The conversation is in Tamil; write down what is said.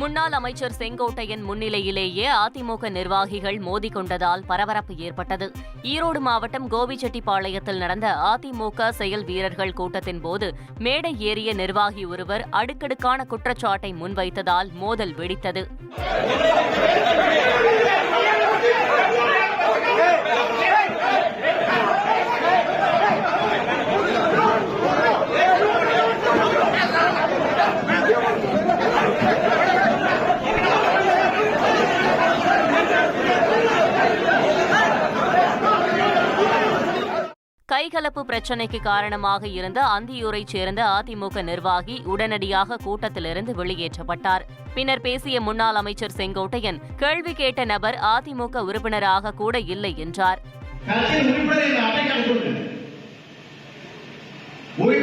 முன்னாள் அமைச்சர் செங்கோட்டையன் முன்னிலையிலேயே அதிமுக நிர்வாகிகள் மோதிக்கொண்டதால் பரபரப்பு ஏற்பட்டது. ஈரோடு மாவட்டம் கோபிச்செட்டிப்பாளையத்தில் நடந்த அதிமுக செயல் வீரர்கள் கூட்டத்தின் போது மேடை ஏறிய நிர்வாகி ஒருவர் அடுக்கடுக்கான குற்றச்சாட்டை முன்வைத்ததால் மோதல் வெடித்தது. கைகலப்பு பிரச்சினைக்கு காரணமாக இருந்த அந்தியூரைச் சேர்ந்த அதிமுக நிர்வாகி உடனடியாக கூட்டத்திலிருந்து வெளியேற்றப்பட்டார். பின்னர் பேசிய முன்னாள் அமைச்சர் செங்கோட்டையன், கேள்வி கேட்ட நபர் அதிமுக உறுப்பினராக கூட இல்லை என்றார். ஒரு